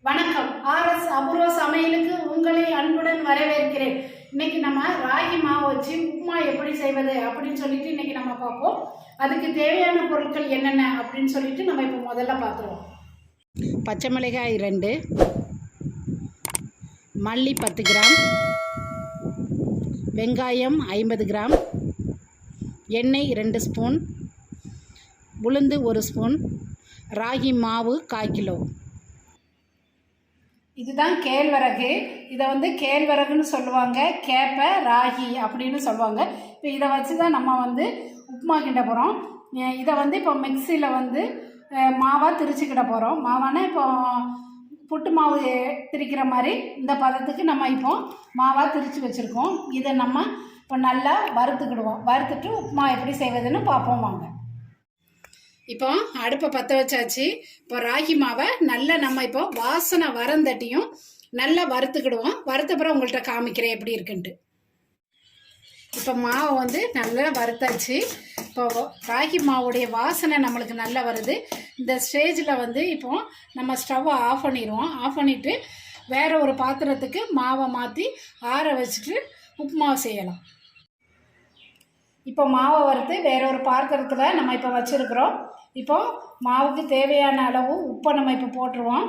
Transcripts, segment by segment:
வணக்கம். ஆர்எஸ் அபூர்வ சமையலுக்கு உங்களை அன்புடன் வரவேற்கிறேன். இன்னைக்கு நம்ம ராகி மாவு வச்சு உப்புமா எப்படி செய்வது அப்படின்னு சொல்லிட்டு இன்னைக்கு நம்ம பார்ப்போம். அதுக்கு தேவையான பொருட்கள் என்னென்ன அப்படின்னு சொல்லிட்டு நம்ம இப்போ முதல்ல பார்த்துருவோம். பச்சை மிளகாய் 2, மல்லி 10 கிராம், வெங்காயம் 50 கிராம், எண்ணெய் 2 ஸ்பூன், உளுந்து 1 ஸ்பூன், ராகி மாவு 1/4 கிலோ. இதுதான் கேழ்வரகு. இதை கேழ்வரகுன்னு சொல்லுவாங்க, கேப்பை ராகி அப்படின்னு சொல்லுவாங்க. இப்போ இதை வச்சு தான் நம்ம உப்புமா கிண்ட போகிறோம். இதை இப்போ மிக்சியில் மாவாக திரிச்சுக்கிட போகிறோம். மாவானா இப்போ புட்டு மாவு திரிக்கிற மாதிரி இந்த பதத்துக்கு நம்ம இப்போ மாவாக திரித்து வச்சுருக்கோம். இதை நம்ம இப்போ நல்லா வறுத்துக்கிடுவோம். வறுத்துட்டு உப்புமா எப்படி செய்வதுன்னு பார்ப்போம் வாங்க. இப்போ அடுப்பை பற்ற வச்சாச்சு. இப்போ ராகி மாவை நல்லா நம்ம இப்போ வாசனை வரந்தட்டியும் நல்லா வறுத்துக்கிடுவோம். வறுத்தப்புறம் உங்கள்கிட்ட காமிக்கிறேன் எப்படி இருக்குன்ட்டு. இப்போ மாவை நல்லா வறுத்தாச்சு. இப்போ ராகி மாவுடைய வாசனை நம்மளுக்கு நல்லா வருது. இந்த ஸ்டேஜில் இப்போ நம்ம ஸ்டவ்வை ஆஃப் பண்ணிடுவோம். ஆஃப் பண்ணிவிட்டு வேறு ஒரு பாத்திரத்துக்கு மாவை மாற்றி ஆற வச்சுட்டு உப்புமா செய்யலாம். இப்போ மாவை வறுத்து வேற ஒரு பாத்திரத்தில் நம்ம இப்போ வச்சுருக்குறோம். இப்போ மாவுக்கு தேவையான அளவு உப்பை நம்ம இப்போ போட்டுருவோம்.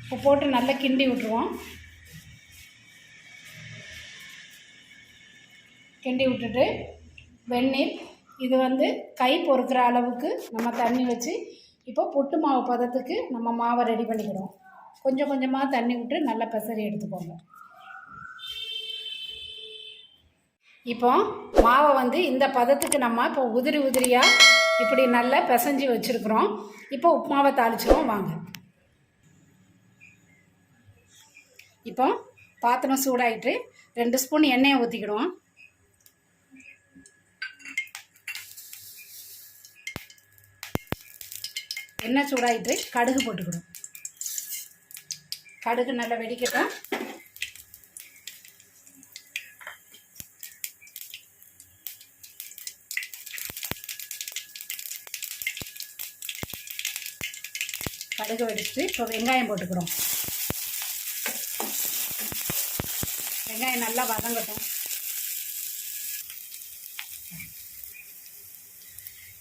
இப்போ போட்டு நல்லா கிண்டி விட்டுருவோம். கிண்டி விட்டுட்டு வெந்நீர் இது கை பொறுக்கிற அளவுக்கு நம்ம தண்ணி வச்சு இப்போ புட்டு மாவு பதத்துக்கு நம்ம மாவை ரெடி பண்ணிக்கிறோம். கொஞ்சம் கொஞ்சமாக தண்ணி விட்டு நல்லா பெசரி எடுத்துக்கோங்க. இப்போ மாவை இந்த பதத்துக்கு நம்ம இப்போ உதிரி உதிரியாக இப்படி நல்லா பிசைஞ்சு வச்சுருக்குறோம். இப்போ உப்புமாவை தாளிச்சிடுவோம் வாங்க. இப்போ பாத்திரம் சூடாயிட்டு 2 ஸ்பூன் எண்ணெயை ஊற்றிக்கிடுவோம். எண்ணெய் சூடாயிட்டு கடுகு போட்டுக்கிடுவோம். கடுகு நல்லா வெடிக்கட்டும். கடுகு வெடிச்சுட்டு இப்போ வெங்காயம் போட்டுக்கிறோம். வெங்காயம் நல்லா வதங்கட்டும்.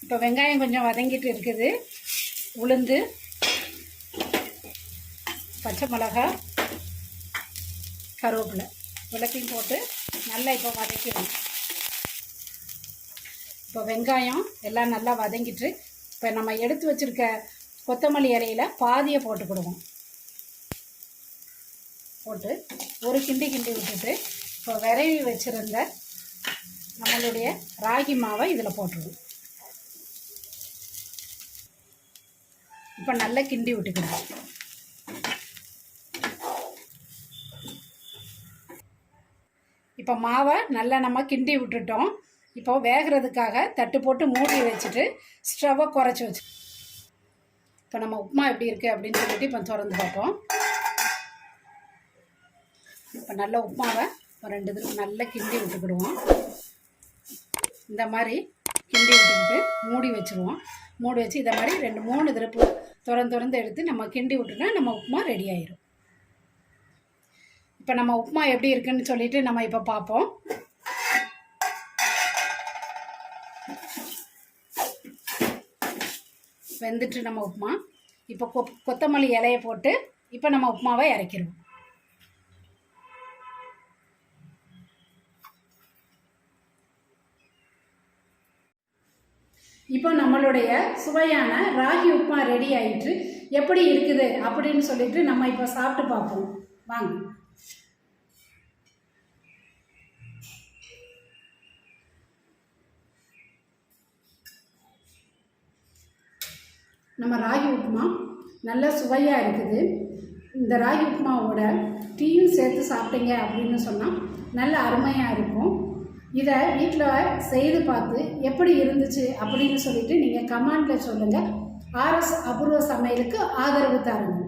இப்போ வெங்காயம் கொஞ்சம் வதங்கிட்டு இருக்குது. உளுந்து, பச்சை மிளகாய், கருவேப்பிலை எல்லாத்தையும் போட்டு நல்லா இப்போ வதக்கிடுவோம். இப்போ வெங்காயம் எல்லாம் நல்லா வதங்கிட்டு இப்போ நம்ம எடுத்து வச்சுருக்க கொத்தமல்லி இலையில் பாதியை போட்டுக்கிடுவோம். போட்டு ஒரு கிண்டி விட்டுட்டு இப்போ விரவி வச்சுருந்த நம்மளுடைய ராகி மாவை இதில் போட்டுருவோம். இப்போ நல்லா கிண்டி விட்டுக்கிடுவோம். இப்போ மாவை நல்லா நம்ம கிண்டி விட்டுட்டோம். இப்போ வேகிறதுக்காக தட்டு போட்டு மூடி வச்சுட்டு ஸ்டவ்வை குறைச்சி வச்சு இப்போ நம்ம உப்புமா எப்படி இருக்குது அப்படின்னு சொல்லிட்டு இப்போ திறந்து பார்ப்போம். இப்போ நல்ல உப்புமாவை ஒரு 2 தடவை நல்லா கிண்டி விட்டுக்கிடுவோம். இந்த மாதிரி கிண்டி விட்டுக்கிட்டு மூடி வச்சுருவோம். மூடி வச்சு இதை மாதிரி 2-3 தடவை திறந்து எடுத்து நம்ம கிண்டி விட்டுனா நம்ம உப்புமா ரெடி ஆயிடும். இப்போ நம்ம உப்புமா எப்படி இருக்குன்னு சொல்லிட்டு நம்ம இப்போ பார்ப்போம். வெந்துட்டு நம்ம உப்புமா இப்போ கொத்தமல்லி இலையை போட்டு இப்போ நம்ம உப்புமாவை இறக்கிடுவோம். இப்போ நம்மளுடைய சுவையான ராகி உப்புமா ரெடி ஆயிட்டு எப்படி இருக்குது அப்படின்னு சொல்லிட்டு நம்ம இப்போ சாப்பிட்டு பார்ப்போம் வாங்க. நம்ம ராகி உப்புமா நல்ல சுவையாக இருக்குது. இந்த ராகி உப்புமாவோட டீயும் சேர்த்து சாப்பிட்டீங்க அப்படின்னு சொன்னால் நல்ல அருமையாக இருக்கும். இதை வீட்டில் செய்து பார்த்து எப்படி இருந்துச்சு அப்படின்னு சொல்லிட்டு நீங்கள் கமெண்டில் சொல்லுங்கள். ஆர்எஸ் அபூர்வ சமையலுக்கு ஆதரவு தாருங்கள்.